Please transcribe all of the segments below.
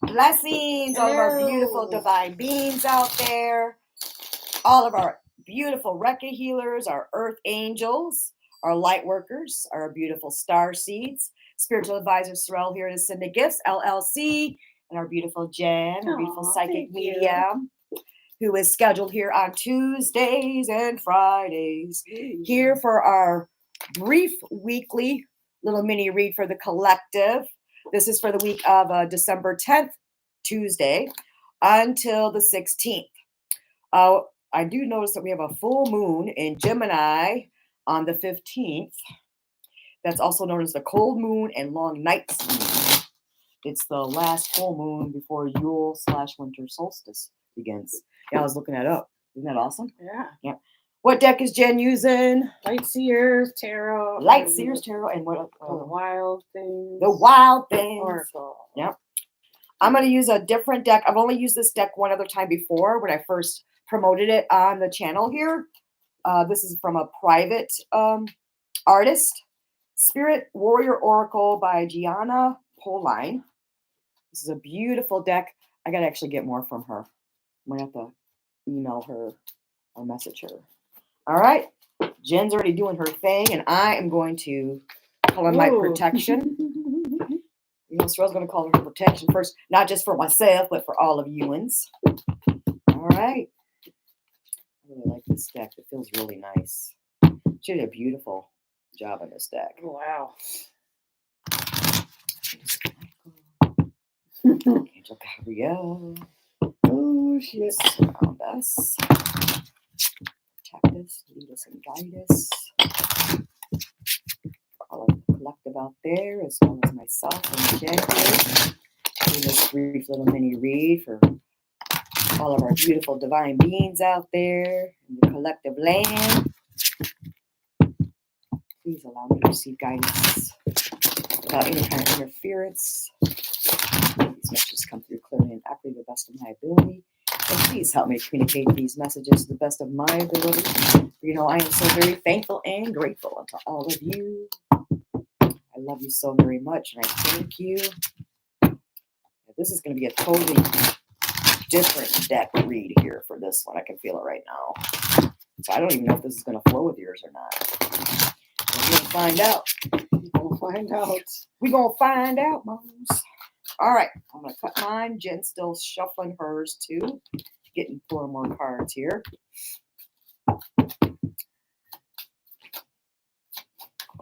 Blessings, all of our beautiful divine beings out there, all of our beautiful Rekka healers, our earth angels, our light workers, our beautiful star seeds, spiritual advisor Serelle here to Send the Gifts, LLC, and our beautiful Jen, our beautiful psychic medium, who is scheduled here on Tuesdays and Fridays, here for our brief weekly little mini read for the collective. This is for the week of December 10th, Tuesday, until the 16th. I do notice that we have a full moon in Gemini on the 15th. That's also known as the cold moon and long nights moon. It's the last full moon before Yule/winter solstice begins. Yeah, I was looking that up. Isn't that awesome? Yeah. What deck is Jen using? Lightseers Tarot. Lightseers Tarot and what? The Wild Things. The Wild Things. Oracle. Yep. I'm going to use a different deck. I've only used this deck one other time before when I first promoted it on the channel here. This is from a private artist. Spirit Warrior Oracle by Gianna Poline. This is a beautiful deck. I got to actually get more from her. I'm going to have to email her or message her. All right. Jen's already doing her thing, and I am going to call in my protection. You know, Serella's going to call her protection first, not just for myself, but for all of youans. All right. I really like this deck. It feels really nice. She did a beautiful job on this deck. Oh, wow. Angel Gabrielle. Oh, shit. Surround us. Protect us, lead us, and guide us. For all of the collective out there, as well as myself and Jen here. Doing this brief little mini read for all of our beautiful divine beings out there in the collective land. Please allow me to receive guidance without any kind of interference. These messages come through clearly and accurately to the best of my ability. And please help me communicate these messages to the best of my ability. You know, I am so very thankful and grateful to all of you. I love you so very much, and I thank you. This is going to be a totally different deck read here for this one. I can feel it right now. So I don't even know if this is going to flow with yours or not. We're going to find out. We're going to find out, moms. All right. I'm going to cut mine. Jen's still shuffling hers, too. Getting 4 more cards here.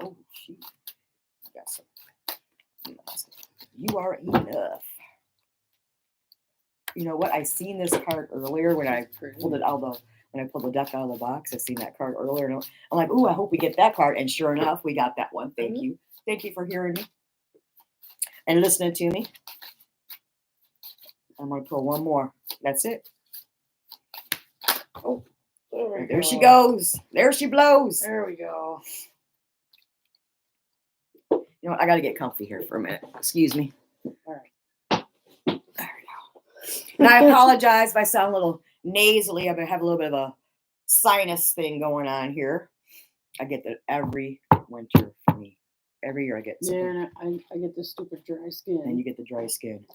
Oh, shoot. Got some. You are enough. You know what? I seen this card earlier when I pulled it out when I pulled the deck out of the box. I seen that card earlier, and I'm like, "Ooh, I hope we get that card." And sure enough, we got that one. Thank you for hearing me and listening to me. I'm gonna pull one more. That's it. Oh, there she goes. There she blows. There we go. You know what? I gotta get comfy here for a minute. Excuse me. All right. There we go. And I apologize if I sound a little nasally. I have a little bit of a sinus thing going on here. I get that every winter for me. Every year I get yeah, and I get this stupid dry skin. And you get the dry skin.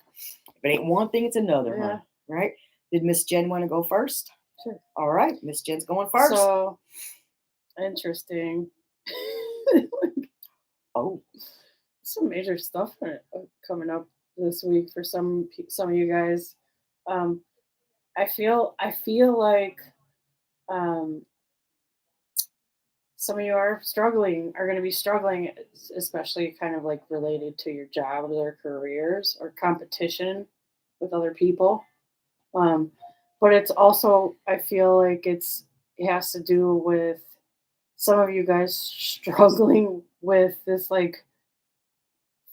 If it ain't one thing, it's another, huh? Right? Did Miss Jen want to go first? Sure. All right, Miss Jen's going first. So interesting. Oh, some major stuff coming up this week for some of you guys. I feel like some of you are going to be struggling, especially kind of like related to your job or their careers or competition with other people. But it's also, I feel like it has to do with some of you guys struggling with this like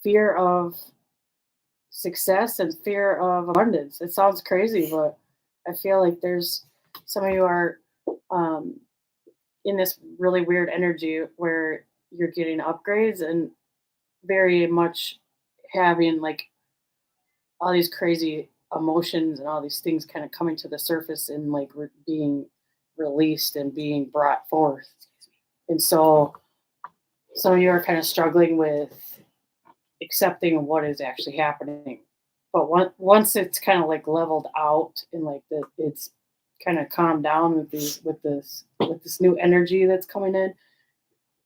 fear of success and fear of abundance. It sounds crazy, but I feel like there's some of you are in this really weird energy where you're getting upgrades and very much having like all these crazy emotions and all these things kind of coming to the surface and like being released and being brought forth. And so some of you are kind of struggling with accepting what is actually happening but once it's kind of like leveled out and like it's kind of calmed down with this new energy that's coming in,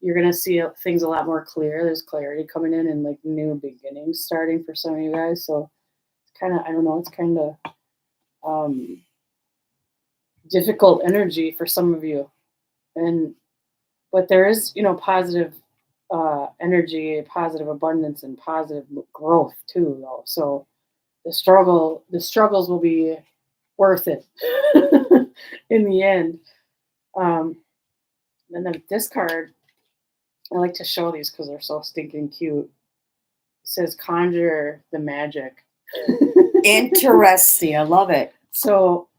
you're gonna see things a lot more clear. There's clarity coming in and like new beginnings starting for some of you guys. So it's kind of, I don't know, it's kind of um, difficult energy for some of you, and but there is, positive energy, positive abundance, and positive growth too, though. So the struggles will be worth it in the end. Um, and then this card, I like to show these because they're so stinking cute. It says conjure the magic. Interesting. I love it. So,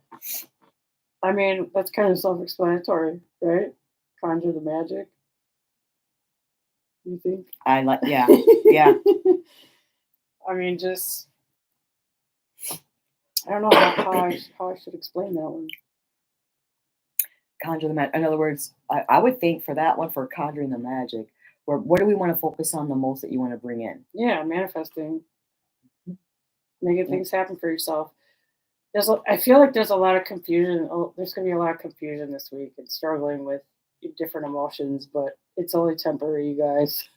I mean, that's kind of self-explanatory, right? Conjure the magic. You think? I like, yeah, yeah. I mean, just I don't know how I should explain that one. Conjure the magic. In other words, I would think for that one, for conjuring the magic, what do we want to focus on the most that you want to bring in? Yeah, manifesting, making things happen for yourself. I feel like there's a lot of confusion. There's going to be a lot of confusion this week and struggling with different emotions, but it's only temporary, you guys.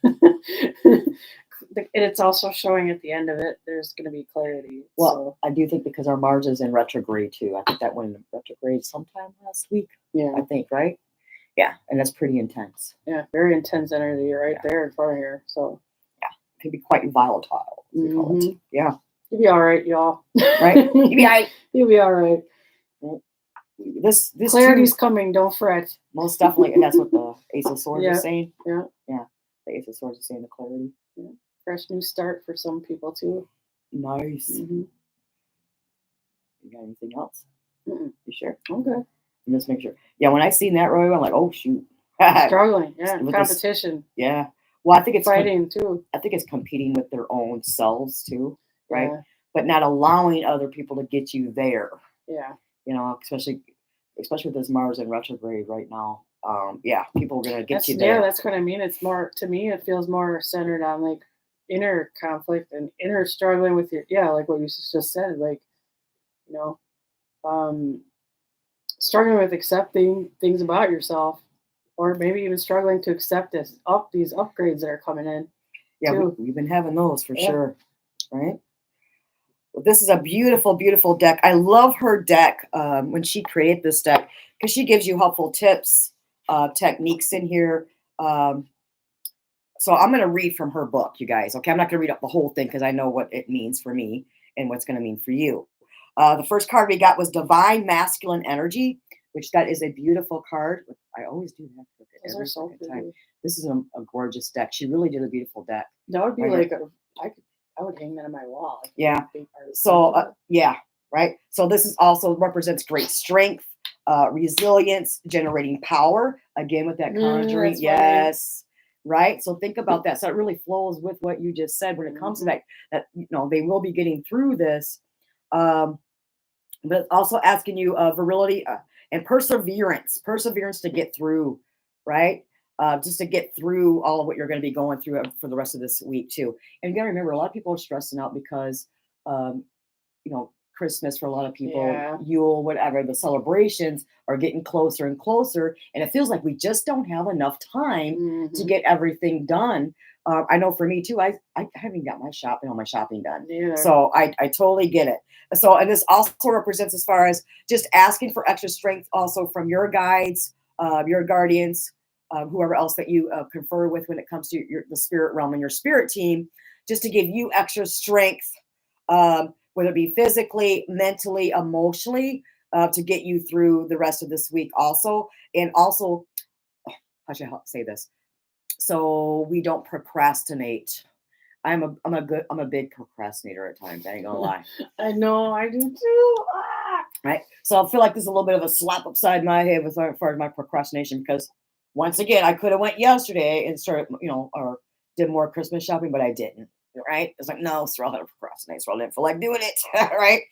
And it's also showing at the end of it, there's going to be clarity. Well, I do think because our Mars is in retrograde too. I think that went in retrograde sometime last week. Yeah. I think, right? Yeah, and that's pretty intense. Yeah, very intense energy right there in front of here. So yeah, it can be quite volatile. We call it. Yeah. You'll be all right, y'all. Right? You'll be all right. You'll be all right. This clarity's coming. Don't fret. Most definitely, and that's what the Ace of Swords is saying. Yeah. Yeah. The Ace of Swords is saying the clarity. Yeah. Fresh new start for some people too. Nice. You got anything else? You sure? Okay. Just make sure. Yeah, when I seen that, Roy, I'm like, oh shoot. Struggling. Yeah. Competition. Yeah. Well, I think it's fighting too. I think it's competing with their own selves too, right? Yeah. But not allowing other people to get you there. Yeah. Especially with this Mars in retrograde right now. Yeah, people are gonna get you there. Yeah, that's what I mean. It's more, to me, it feels more centered on like inner conflict and inner struggling with like what you just said, like, struggling with accepting things about yourself, or maybe even struggling to accept these upgrades that are coming in. Yeah, we've been having those for sure, right? Well, this is a beautiful, beautiful deck. I love her deck when she created this deck because she gives you helpful tips, techniques in here. So I'm going to read from her book, you guys. Okay, I'm not going to read up the whole thing because I know what it means for me and what's going to mean for you. The first card we got was Divine Masculine Energy, which that is a beautiful card. I always do that every second time. This is a gorgeous deck. She really did a beautiful deck. That would be like I would hang that on my wall. Yeah. So yeah, right. So this is also represents great strength, resilience, generating power. Again with that conjuring. Yes. Right. So think about that. So it really flows with what you just said when it comes to that they will be getting through this. But also asking you virility and perseverance to get through, right? Just to get through all of what you're going to be going through for the rest of this week too. And you got to remember, a lot of people are stressing out because, Christmas for a lot of people, Yule, whatever, the celebrations are getting closer and closer. And it feels like we just don't have enough time to get everything done. I know for me too, I haven't got my shopping done. Yeah. So I totally get it. So, and this also represents as far as just asking for extra strength also from your guides, your guardians, whoever else that you confer with when it comes to the spirit realm and your spirit team, just to give you extra strength, whether it be physically, mentally, emotionally, to get you through the rest of this week also. And also, how should I say this? So we don't procrastinate. I'm a big procrastinator at times. I ain't gonna lie. I know, I do too. Right. So I feel like there's a little bit of a slap upside my head as far as my procrastination, because once again, I could have went yesterday and started, or did more Christmas shopping, but I didn't. Right. It's like, no, Serelle had to procrastinate. Serelle didn't feel like doing it. Right.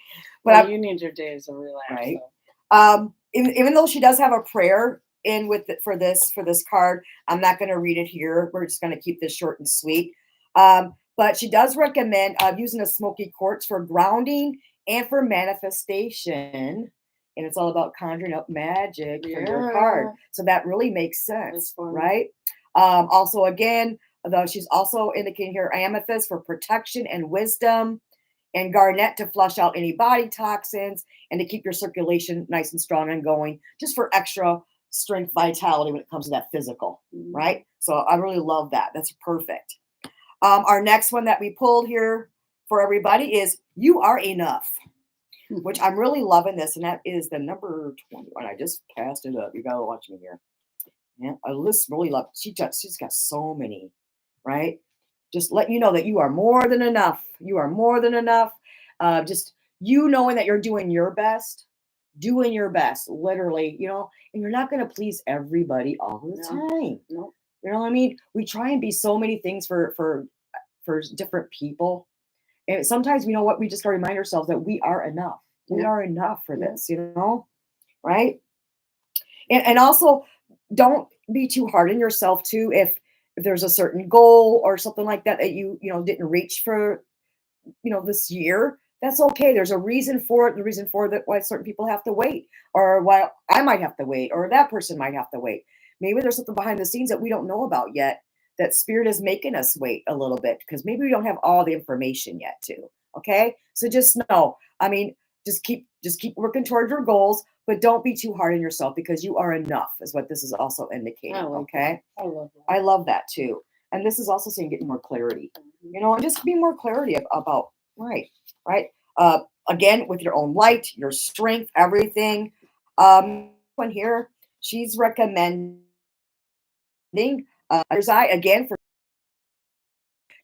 But you need your days to relax. Right. So. Even though she does have a prayer in with it for this card, I'm not going to read it here. We're just going to keep this short and sweet. But But she does recommend using a smoky quartz for grounding and for manifestation. And it's all about conjuring up magic for your card. Yeah. So that really makes That's sense, funny. right? Also, again, though she's also indicating here amethyst for protection and wisdom, and garnet to flush out any body toxins and to keep your circulation nice and strong and going, just for extra strength, vitality when it comes to that physical, Mhm. right? So I really love that. That's perfect. Our next one that we pulled here for everybody is You Are Enough, which I'm really loving this, and that is the number 21. I just passed it up. You gotta watch me here. Yeah, I just really love. She's got so many, right? Just let you know that you are more than enough. You are more than enough. Just you knowing that you're doing your best, literally, and you're not going to please everybody all the No. time. Nope. You know what I mean? We try and be so many things for different people, and sometimes, you know what, we just got to remind ourselves that we are enough. We Yeah. are enough for Yeah. this, right? And also, don't be too hard on yourself too if there's a certain goal or something like that that you didn't reach for this year. That's okay. There's a reason for it. The reason for that why certain people have to wait, or why I might have to wait, or that person might have to wait. Maybe there's something behind the scenes that we don't know about yet, that spirit is making us wait a little bit because maybe we don't have all the information yet too. Okay, so just know, I mean, just keep working towards your goals, but don't be too hard on yourself, because you are enough is what this is also indicating. I like Okay, that. I love that. I love that too. And this is also saying getting more clarity, and just be more clarity about right. Again, with your own light, your strength, everything. One here, she's recommending there's eye again for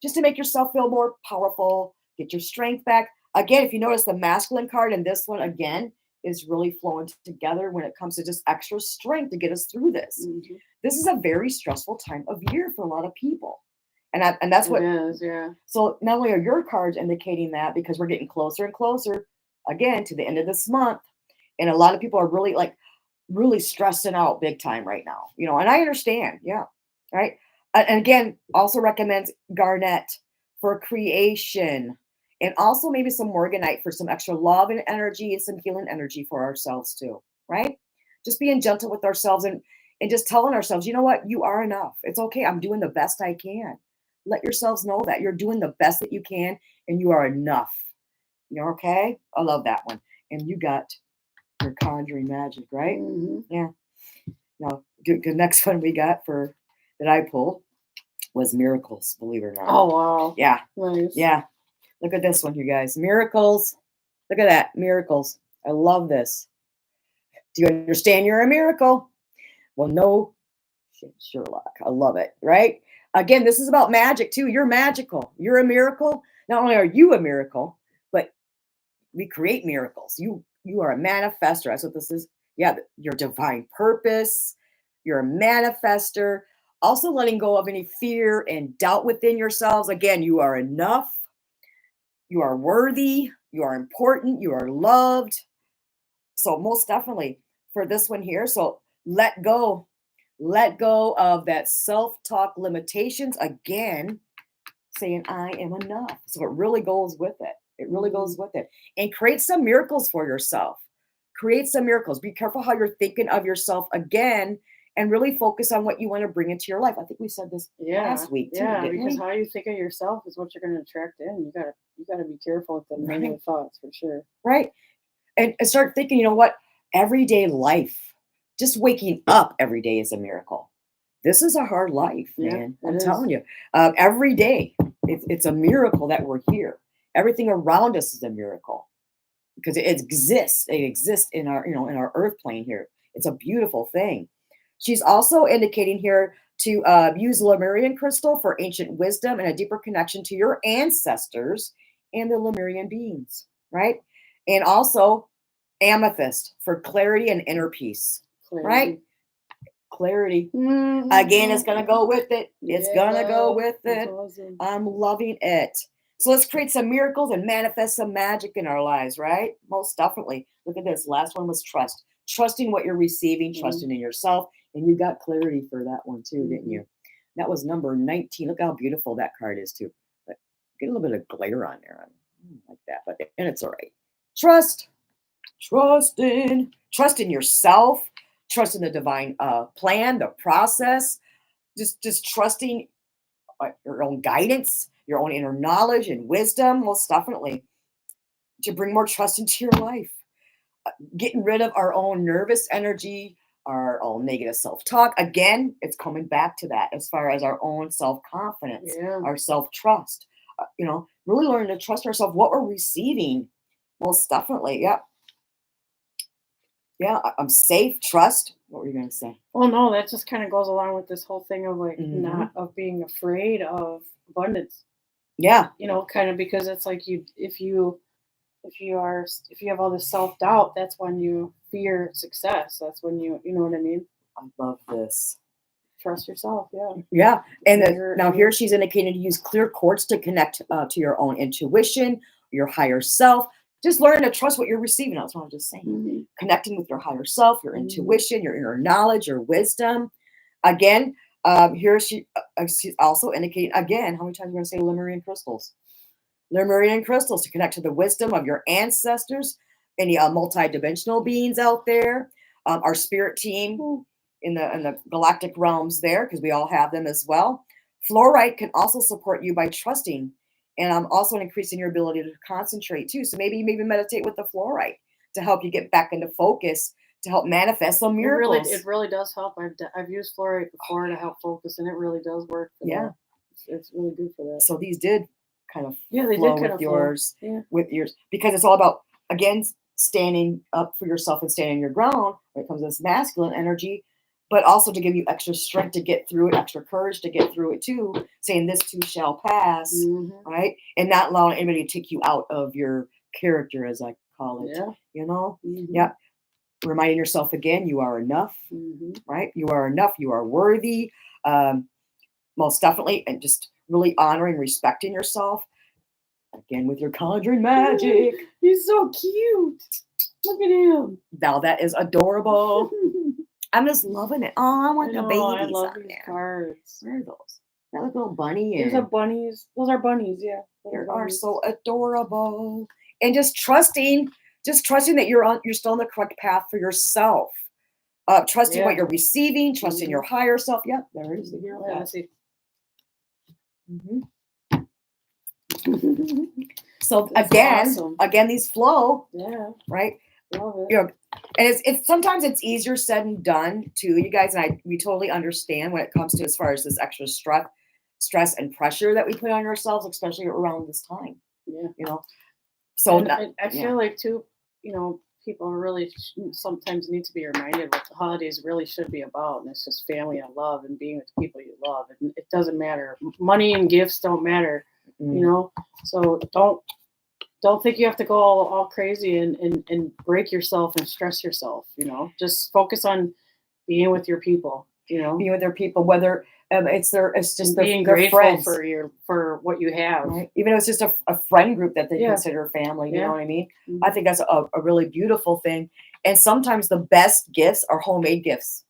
just to make yourself feel more powerful, get your strength back. Again, if you notice, the masculine card and this one again is really flowing together when it comes to just extra strength to get us through this. Mhm. This is a very stressful time of year for a lot of people. And that's It what. is, yeah. So not only are your cards indicating that, because we're getting closer and closer again to the end of this month, and a lot of people are really stressing out big time right now. And I understand, yeah, right. And again, also recommends garnet for creation, and also maybe some morganite for some extra love and energy and some healing energy for ourselves too, right? Just being gentle with ourselves, and just telling ourselves, you know what, you are enough. It's okay. I'm doing the best I can. Let yourselves know that you're doing the best that you can, and you are enough. You're okay. I love that one. And you got your conjuring magic, right? Mhm. Yeah. Now, the next one we got for that I pulled was miracles. Believe it or not. Oh wow. Yeah. Nice. Yeah. Look at this one, you guys. Miracles. Look at that. Miracles. I love this. Do you understand you're a miracle? Well, no, Sherlock. I love it. Right? Again, this is about magic too. You're magical. You're a miracle. Not only are you a miracle, but we create miracles. You are a manifester. That's what this is. Yeah, your divine purpose. You're a manifester. Also letting go of any fear and doubt within yourselves. Again, you are enough. You are worthy. You are important. You are loved. So most definitely for this one here. So let go. Let go of that self-talk limitations. Again, saying I am enough. So it really goes with it. It really goes with it. And create some miracles for yourself. Create some miracles. Be careful how you're thinking of yourself again, and really focus on what you want to bring into your life. I think we said this last week too, Yeah, didn't because we? how you think of yourself is what you're going to attract in. You gotta be careful with the Right. negative thoughts for sure. Right. And start thinking, you know what? Everyday life, just waking up every day is a miracle. This is a hard life, Yeah, man. it I'm is. telling you. Every day, it's a miracle that we're here. Everything around us is a miracle because it exists. It exists in our earth plane here. It's a beautiful thing. She's also indicating here to use Lemurian crystal for ancient wisdom and a deeper connection to your ancestors and the Lemurian beings, right? And also amethyst for clarity and inner peace, right? Clarity. Again, it's gonna go with it. It's gonna go with That's it. awesome. I'm loving it. So let's create some miracles and manifest some magic in our lives, right? Most definitely. Look at this. Last one was trust. Trusting what you're receiving, trusting in yourself. And you got clarity for that one too, didn't you? That was number 19. Look how beautiful that card is too. Get a little bit of glare on there. I don't like that, but and it's all right. Trust, trust in yourself, trust in the divine plan, the process. Just trusting your own guidance, your own inner knowledge and wisdom, most definitely, to bring more trust into your life. Getting rid of our own nervous energy, our own negative self talk. Again, it's coming back to that as far as our own self confidence, Yeah. our self trust. Really learning to trust ourselves, what we're receiving. Most definitely. Yeah. Yeah. I'm safe. Trust. What were you going to say? Well, no, that just kind of goes along with this whole thing of like Hmm. not of being afraid of abundance. Yeah. Kind of because it's like if you have all this self doubt, that's when you fear success. That's when you know what I mean. I love this. Trust yourself. Yeah. Yeah. And now And here she's indicating to use clear quartz to connect to your own intuition, your higher self. Just learn to trust what you're receiving. That's what I'm just saying. Mhm. Connecting with your higher self, your Mhm. intuition, your inner knowledge, your wisdom. Again, here she's also indicating again, how many times are we going to say Lemurian crystals? Lemurian crystals to connect to the wisdom of your ancestors, any multi-dimensional beings out there, our spirit team in the galactic realms there, because we all have them as well. Fluorite can also support you by trusting and also increasing your ability to concentrate too. So maybe you maybe meditate with the fluorite to help you get back into focus, to help manifest some It miracles. really does help. I've used fluorite before to help focus, and it really does work for Yeah. that. It's really good for that. So these did kind of Yeah, they flow did kind with of flow. yours, Yeah. because it's all about, again, standing up for yourself and standing your ground when it comes to this masculine energy, but also to give you extra strength to get through it, extra courage to get through it too, saying this too shall pass, Hmm. right? And not allowing anybody to take you out of your character, as I call it. Yeah. Hmm. Yeah. Reminding yourself again, you are enough, Hmm. right? You are enough. You are worthy. Um, Most definitely, and just really honoring, respecting yourself. Again, with your conjuring magic. He's so cute. Look at him. Now that is adorable. I'm just loving it. Oh, I I want the know. I babies love on these there. cards. Where are those? That little bunny These are and bunnies. Those are bunnies. Yeah. they Little are bunnies. so adorable. And just trusting that you're still on the correct path for yourself. Trusting what Yeah. you're receiving, trusting your Mhm. higher self. Yep, there it is. The hero Yeah. card. Let's see. Mhm. So That's again, awesome. these flow, Yeah. right? Love it. You know, and it's sometimes it's easier said than done too. You guys and I, we totally understand when it comes to as far as this extra stress and pressure that we put on ourselves, especially around this time. Yeah. You know, so And not, I yeah, feel like too, people really sometimes need to be reminded what the holidays really should be about, and it's just family and love and being with the people you love. And it doesn't matter. Money and gifts don't matter, mm, So don't think you have to go all crazy and break yourself and stress yourself. Just focus on being with your people. being with their people, whether it's just And being their grateful friends, for what you have. right? Even if it's just a friend group that they Yeah. consider family, you Yeah. know what I mean? Mhm. I think that's a really beautiful thing. And sometimes the best gifts are homemade gifts.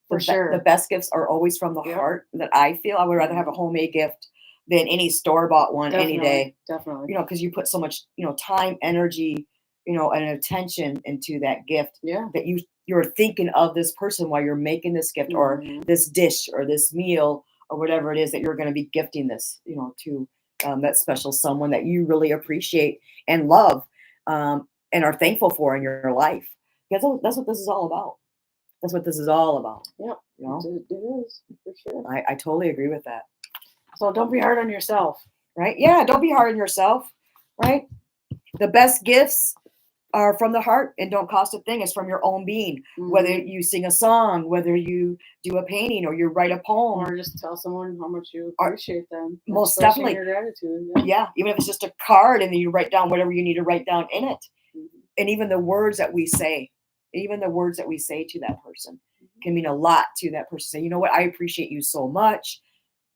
For sure. The best gifts are always from the Yep. heart. That I feel I would rather have a homemade gift than any store bought one any day. Definitely. Because you put so much, time, energy, and attention into that gift Yeah. that you're thinking of this person while you're making this gift or Mhm. this dish or this meal or whatever it is that you're going to be gifting this, to that special someone that you really appreciate and love, and are thankful for in your life. That's what this is all about. That's what this is all about. Yep. You know, It is for sure. I totally agree with that. So don't be hard on yourself. Right? Yeah, don't be hard on yourself. Right? The best gifts are from the heart and don't cost a thing. It's from your own being. Whether Mhm. you sing a song, whether you do a painting or you write a poem, Or just tell someone how much you Or- appreciate them. most Expressing definitely. your gratitude. Yeah, even if it's just a card and then you write down whatever you need to write down in it. Mhm. And even the words that we say, to that person can mean a lot to that person. Say, you know what, I appreciate you so much.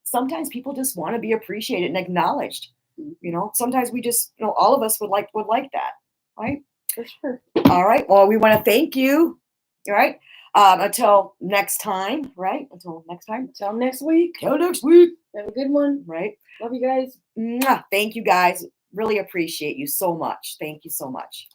Sometimes people just want to be appreciated and acknowledged. Mhm. Sometimes we just, all of us would like that, right? For sure. All right. Well, we want to thank you. All right. Until next time, right? Until next time. Until next week. Till next week. Have a good one. right? Love you guys. Mwah. Thank you guys. Really appreciate you so much. Thank you so much.